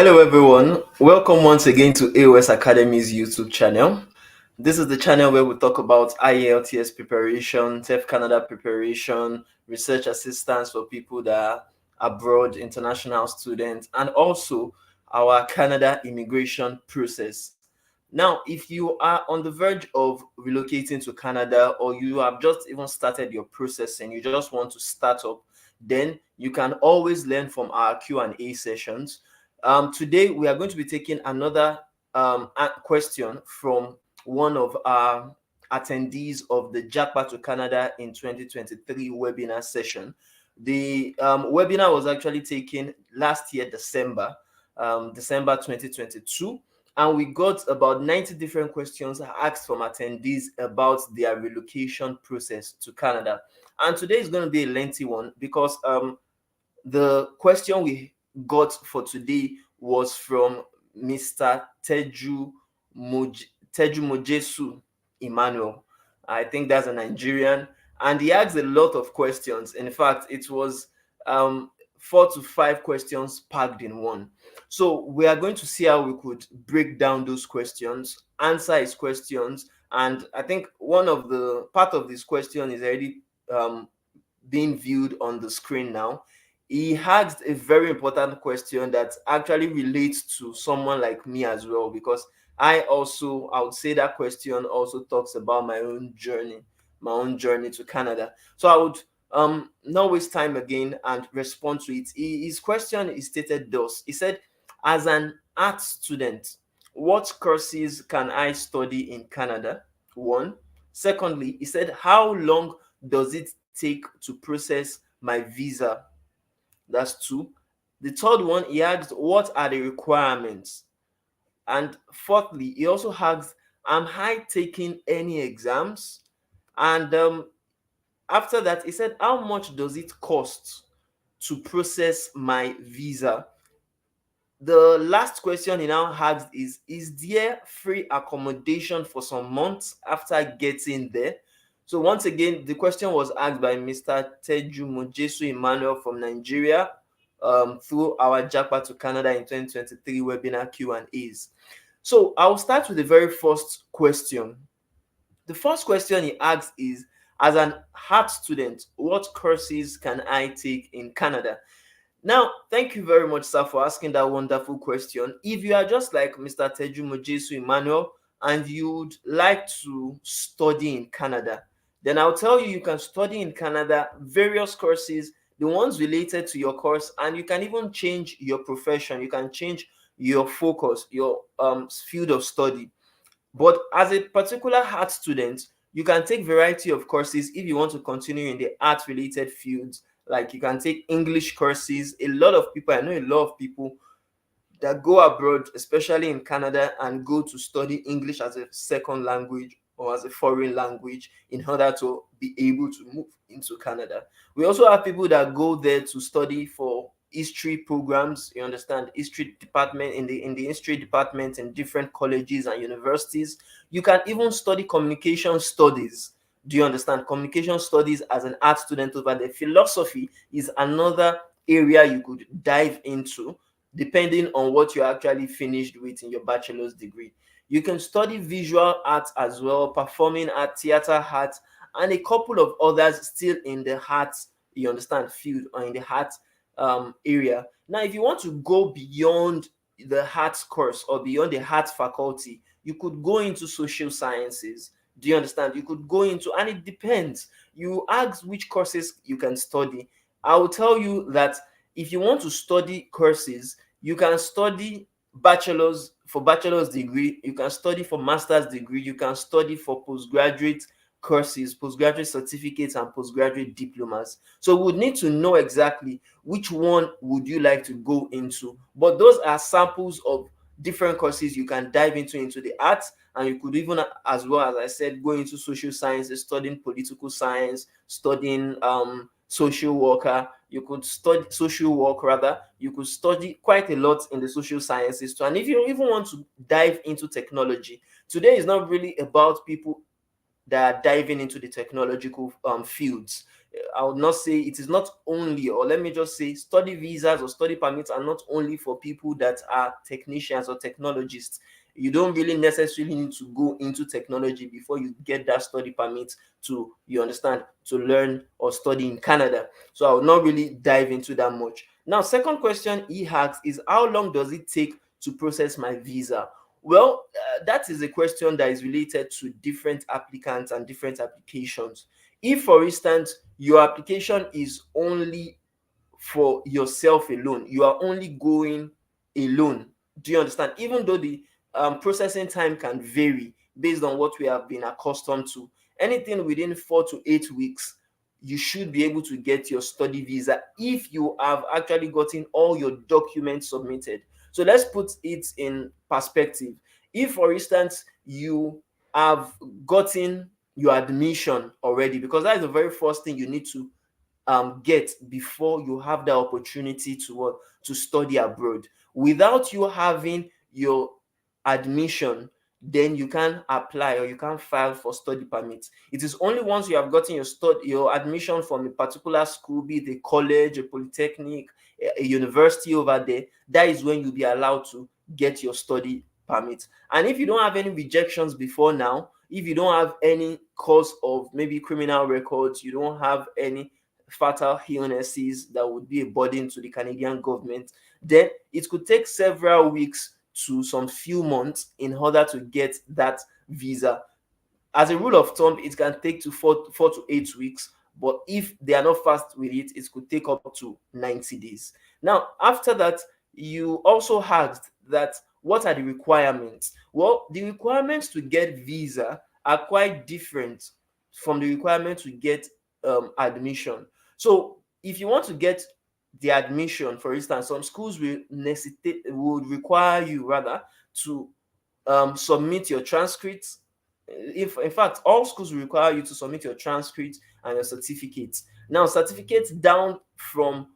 Hello, everyone. Welcome once again to A.O.S Academy's YouTube channel. This is the channel where we talk about IELTS preparation, TEF Canada preparation, research assistance for people that are abroad, international students, and also our Canada immigration process. Now, if you are on the verge of relocating to Canada, or you have just even started your process and you just want to start up, then you can always learn from our Q&A sessions. Today, we are going to be taking another question from one of our attendees of the JAPA to Canada in 2023 webinar session. The webinar was actually taken last year, December 2022, and we got about 90 different questions asked from attendees about their relocation process to Canada. And today is going to be a lengthy one because the question we got for today was from Mr. Tejumojesu Emmanuel. I think that's a Nigerian, and he asked a lot of questions. In fact, it was 4 to 5 questions packed in one. So we are going to see how we could break down those questions, answer his questions, and I think one of the part of this question is already being viewed on the screen now. He asked a very important question that actually relates to someone like me as well, because I would say that question also talks about my own journey to Canada. So I would not waste time again and respond to it. His question is stated thus. He said, as an art student, what courses can I study in Canada? One. Secondly, he said, how long does it take to process my visa? That's two. The third one, he asked, what are the requirements? And fourthly, he also asked, am I taking any exams? And after that, he said, how much does it cost to process my visa? The last question he now asked is there free accommodation for some months after getting there? So once again, the question was asked by Mr. Tejumojesu Emmanuel from Nigeria through our JAPA to Canada in 2023 webinar Q&As. So I'll start with the very first question. The first question he asks is, as an art student, what courses can I take in Canada? Now, thank you very much, sir, for asking that wonderful question. If you are just like Mr. Tejumojesu Emmanuel and you'd like to study in Canada, then I'll tell you, you can study in Canada various courses, the ones related to your course, and you can even change your profession. You can change your focus, your field of study. But as a particular art student, you can take variety of courses if you want to continue in the art related fields. Like you can take English courses. I know a lot of people that go abroad, especially in Canada, and go to study English as a second language or as a foreign language in order to be able to move into Canada. We also have people that go there to study for history programs. You understand, history department in the history department in different colleges and universities. You can even study communication studies. Do you understand? Communication studies as an art student over there. Philosophy is another area you could dive into depending on what you actually finished with in your bachelor's degree. You can study visual art as well, performing art, theater art, and a couple of others still in the art, you understand, field or in the art area. Now, if you want to go beyond the arts course or beyond the arts faculty, you could go into social sciences. Do you understand? You could go into, and it depends. You ask which courses you can study. I will tell you that if you want to study courses, you can study bachelor's degree, you can study for master's degree, you can study for postgraduate courses, postgraduate certificates, and postgraduate diplomas. So we would need to know exactly which one would you like to go into. But those are samples of different courses you can dive into the arts, and you could even, as well as I said, go into social sciences, studying political science, studying social worker. You could study social work, rather. You could study quite a lot in the social sciences too. And if you even want to dive into technology, today is not really about people that are diving into the technological fields. I would not say it is not only, or let me just say, study visas or study permits are not only for people that are technicians or technologists. You don't really necessarily need to go into technology before you get that study permit to, you understand, to learn or study in Canada. So I will not really dive into that much. Now, second question he asks is, how long does it take to process my visa? Well, that is a question that is related to different applicants and different applications. If, for instance, your application is only for yourself alone, you are only going alone. Do you understand? Even though the processing time can vary based on what we have been accustomed to, anything within 4 to 8 weeks, you should be able to get your study visa if you have actually gotten all your documents submitted. So let's put it in perspective. If, for instance, you have gotten your admission already, because that is the very first thing you need to get before you have the opportunity to study abroad. Without you having your admission, then you can apply or you can file for study permits. It is only once you have gotten your admission from a particular school, be it a college, a polytechnic, a university over there, that is when you'll be allowed to get your study permit. And if you don't have any rejections before now, if you don't have any cause of maybe criminal records, you don't have any fatal illnesses that would be a burden to the Canadian government, then it could take several weeks to some few months in order to get that visa. As a rule of thumb, it can take to 4 to 8 weeks, but if they are not fast with it, it could take up to 90 days. Now, after that, you also asked that what are the requirements? Well, the requirements to get visa are quite different from the requirement to get admission. So, if you want to get the admission, for instance, some schools will necessitate would require you rather to submit your transcripts. If in fact all schools will require you to submit your transcripts and your certificates. Now, certificates down from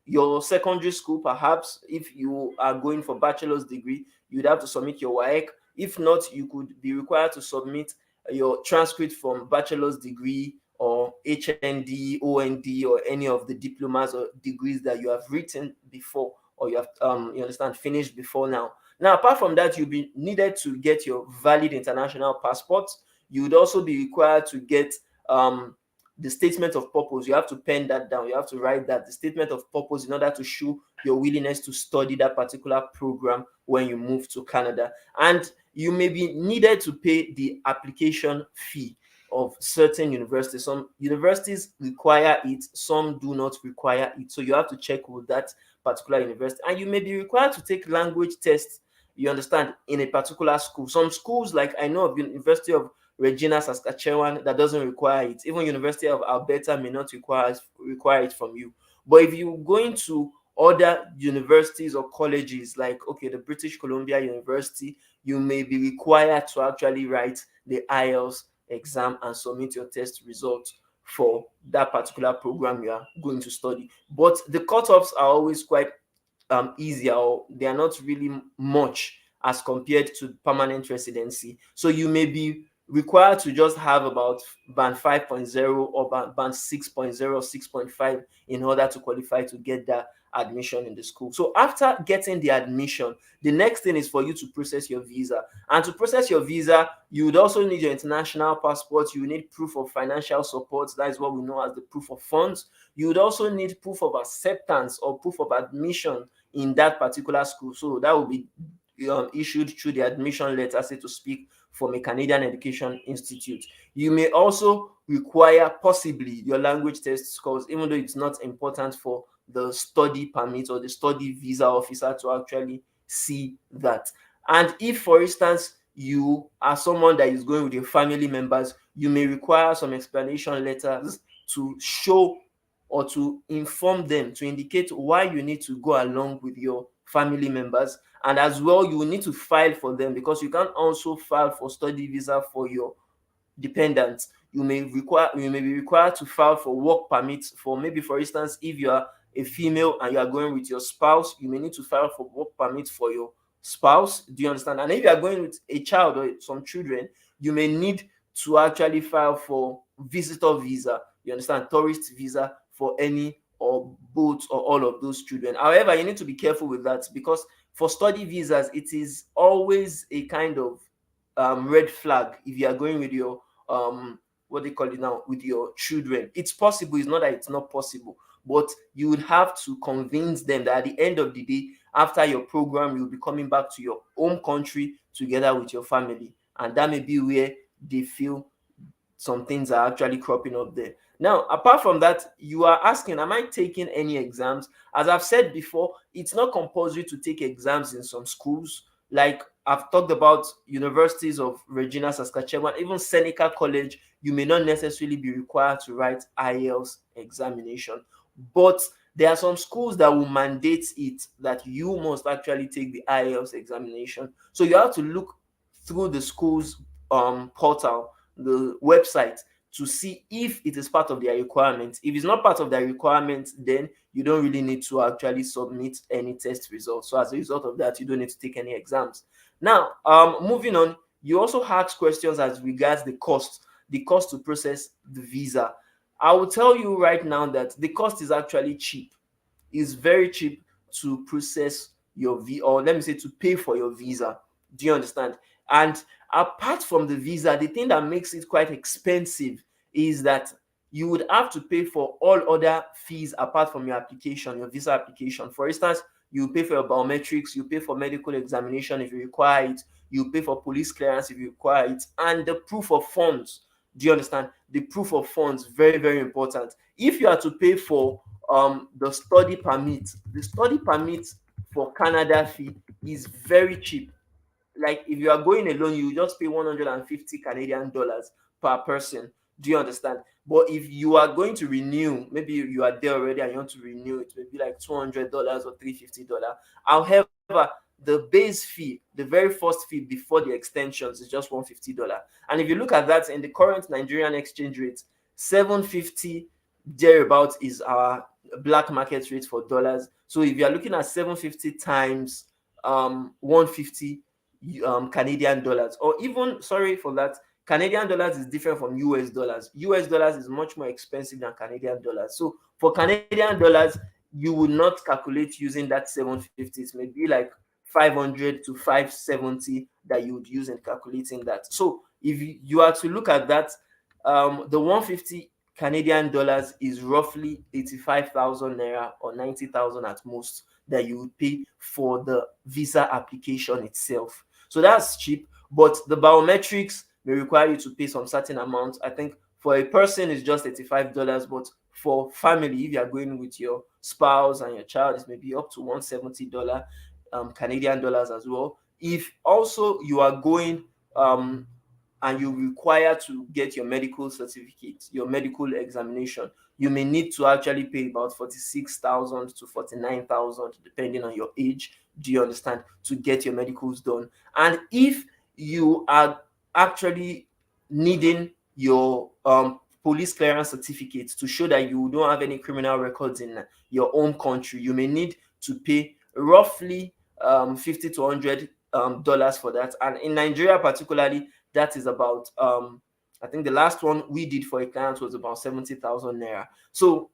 your secondary school, perhaps if you are going for bachelor's degree, you'd have to submit your WAEC. If not, you could be required to submit your transcript from bachelor's degree or HND, OND, or any of the diplomas or degrees that you have written before, or you have you understand, finished before now. Now, apart from that, you'll be needed to get your valid international passport. You would also be required to get the statement of purpose. You have to pen that down. You have to write that, the statement of purpose, in order to show your willingness to study that particular program when you move to Canada. And you may be needed to pay the application fee of certain universities. Some universities require it, some do not require it. So you have to check with that particular university. And you may be required to take language tests, you understand, in a particular school. Some schools, like I know of University of Regina, Saskatchewan, that doesn't require it. Even University of Alberta may not require it from you. But if you're going to other universities or colleges, like okay, the British Columbia University, you may be required to actually write the IELTS exam and submit your test results for that particular program you are going to study. But the cutoffs are always quite easier, or they are not really much as compared to permanent residency. So you may be required to just have about band 5.0 or band 6.0, 6.5 in order to qualify to get that admission in the school. So after getting the admission, the next thing is for you to process your visa. And to process your visa, you would also need your international passport. You need proof of financial support. That is what we know as the proof of funds. You would also need proof of acceptance or proof of admission in that particular school. So that will be issued through the admission letter, so to speak, from a Canadian Education Institute. You may also require possibly your language test scores, even though it's not important for the study permit or the study visa officer to actually see that. And if, for instance, you are someone that is going with your family members, you may require some explanation letters to show or to inform them, to indicate why you need to go along with your family members. And as well, you will need to file for them, because you can also file for study visa for your dependents. You may be required to file for work permits for, maybe for instance, if you are a female and you are going with your spouse, you may need to file for work permits for your spouse. Do you understand? And if you are going with a child or some children, you may need to actually file for visitor visa. you understand, tourist visa for any or both or all of those children. However, you need to be careful with that, because for study visas, it is always a kind of red flag if you are going with your what they call it now, with your children. It's possible, it's not that it's not possible, but you would have to convince them that at the end of the day, after your program, you'll be coming back to your home country together with your family, and that may be where they feel some things are actually cropping up there. Now, apart from that, you are asking, am I taking any exams? As I've said before, it's not compulsory to take exams in some schools. Like I've talked about universities of Regina, Saskatchewan, even Seneca College, you may not necessarily be required to write IELTS examination. But there are some schools that will mandate it, that you must actually take the IELTS examination. So you have to look through the school's portal, the website, to see if it is part of their requirements. If it's not part of their requirements, then you don't really need to actually submit any test results. So as a result of that, you don't need to take any exams. Now, moving on, you also ask questions as regards the cost to process the visa. I will tell you right now that the cost is actually cheap. It's very cheap to process your visa, or let me say, to pay for your visa. Do you understand? And apart from the visa, the thing that makes it quite expensive is that you would have to pay for all other fees apart from your application, your visa application. For instance, you pay for your biometrics, you pay for medical examination if you require it, you pay for police clearance if you require it, and the proof of funds. Do you understand? The proof of funds, very, very important. If you are to pay for the study permit for Canada fee is very cheap. Like if you are going alone, you just pay 150 Canadian dollars per person. Do you understand? But if you are going to renew, maybe you are there already and you want to renew, it may be like $200 or $350. However, the base fee, the very first fee before the extensions, is just $150. And if you look at that in the current Nigerian exchange rate, 750 thereabouts is our black market rate for dollars. So if you are looking at 750 times 150 Canadian dollars, or even, sorry for that, Canadian dollars is different from US dollars. US dollars is much more expensive than Canadian dollars. So for Canadian dollars, you would not calculate using that 750. It may be like 500 to 570 that you would use in calculating that. So if you are to look at that, the 150 Canadian dollars is roughly 85,000 naira, or 90,000 at most, that you would pay for the visa application itself. So that's cheap, but the biometrics may require you to pay some certain amount. I think for a person it's just $85, but for family, if you are going with your spouse and your child, it's maybe up to $170 Canadian dollars as well. If also you are going and you require to get your medical certificate, your medical examination, you may need to actually pay about 46,000 to 49,000 depending on your age. Do you understand? To get your medicals done. And if you are actually needing your police clearance certificate to show that you don't have any criminal records in your own country, you may need to pay roughly 50 to 100 dollars for that. And in Nigeria particularly, that is about I think the last one we did for a client was about 70,000 naira. So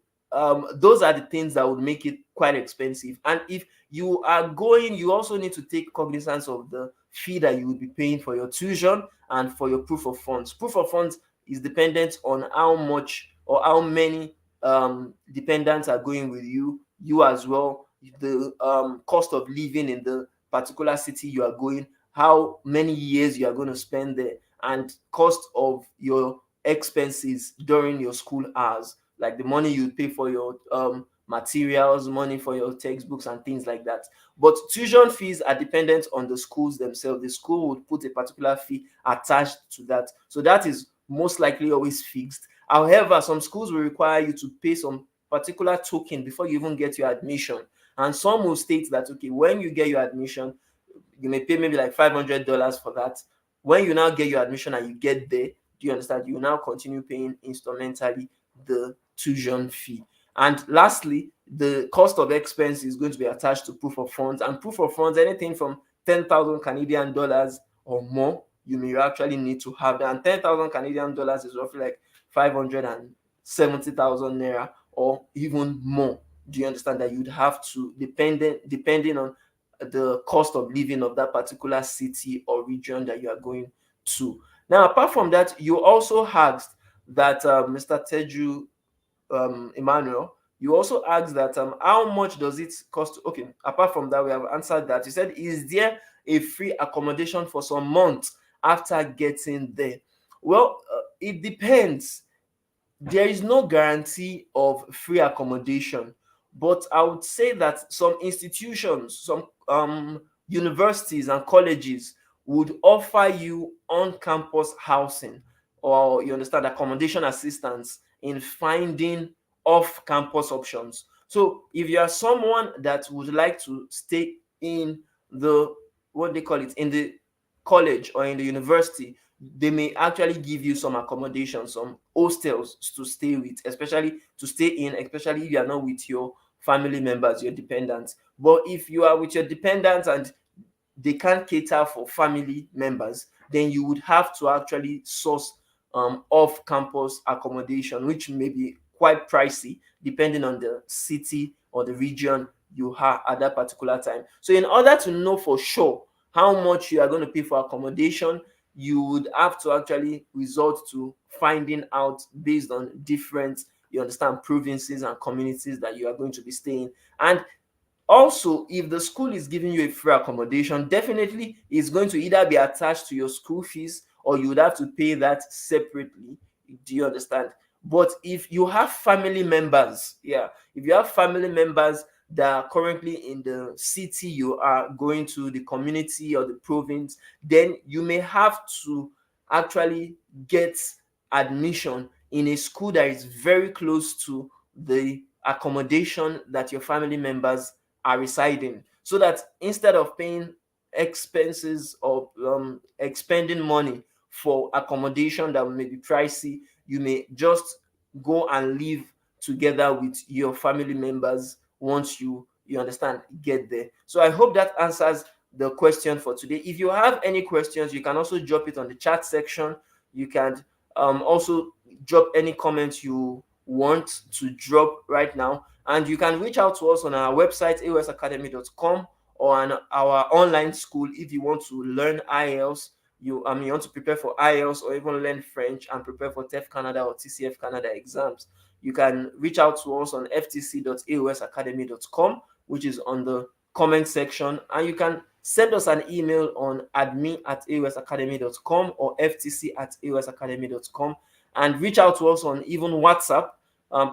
those are the things that would make it quite expensive. And if you are going, you also need to take cognizance of the fee that you will be paying for your tuition and for your proof of funds. Proof of funds is dependent on how much or how many dependents are going with you as well, the cost of living in the particular city you are going, how many years you are going to spend there, and cost of your expenses during your school hours, like the money you pay for your materials, money for your textbooks and things like that. But tuition fees are dependent on the schools themselves. The school would put a particular fee attached to that. So that is most likely always fixed. However, some schools will require you to pay some particular token before you even get your admission. And some will state that, okay, when you get your admission, you may pay maybe like $500 for that. When you now get your admission and you get there, do you understand? You now continue paying instrumentally the tuition fee. And lastly, the cost of expense is going to be attached to proof of funds. And proof of funds, anything from 10,000 Canadian dollars or more, you may actually need to have that. And 10,000 Canadian dollars is roughly like 70,000 naira or even more. Do you understand that you'd have to, depending on the cost of living of that particular city or region that you are going to. Now, apart from that, you also asked that Mr. Teju Emmanuel, you also asked that how much does it cost? Okay, apart from that, we have answered that. You said, is there a free accommodation for some months after getting there? Well, it depends. There is no guarantee of free accommodation, but I would say that some institutions, some universities and colleges would offer you on-campus housing, or you understand, accommodation assistance in finding off-campus options. So if you are someone that would like to stay in the, what they call it, in the college or in the university, they may actually give you some accommodation, some hostels to stay with, especially to stay in, especially if you are not with your family members, your dependents. But if you are with your dependents and they can't cater for family members, then you would have to actually source off-campus accommodation, which may be quite pricey depending on the city or the region you are at that particular time. So in order to know for sure how much you are going to pay for accommodation, you would have to actually resort to finding out based on different, you understand, provinces and communities that you are going to be staying. And also, if the school is giving you a free accommodation, definitely it's going to either be attached to your school fees or you would have to pay that separately. Do you understand? But if you have family members, yeah, if you have family members that are currently in the city you are going to, the community or the province, then you may have to actually get admission in a school that is very close to the accommodation that your family members are residing, so that instead of paying expenses or expending money for accommodation that may be pricey, you may just go and live together with your family members once you understand, get there. So I hope that answers the question for today. If you have any questions, you can also drop it on the chat section. You can also drop any comments you want to drop right now, and you can reach out to us on our website, aosacademy.com, or on our online school if you want to learn IELTS. You want to prepare for IELTS or even learn French and prepare for TEF Canada or TCF Canada exams. You can reach out to us on ftc.aosacademy.com, which is on the comment section, and you can send us an email on admin@aosacademy.com or ftc@aosacademy.com, and reach out to us on even WhatsApp,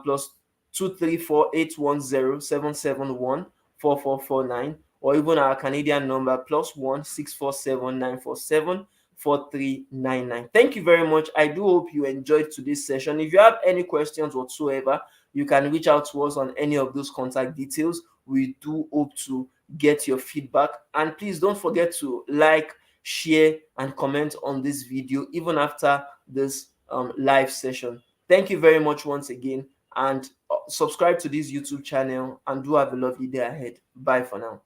plus 234-810-771-4449, or even our Canadian number +1-647-947-4399. Thank you very much. I do hope you enjoyed today's session. If you have any questions whatsoever, you can reach out to us on any of those contact details. We do hope to get your feedback, and please don't forget to like, share, and comment on this video even after this live session. Thank you very much once again, and subscribe to this YouTube channel, and do have a lovely day ahead. Bye for now.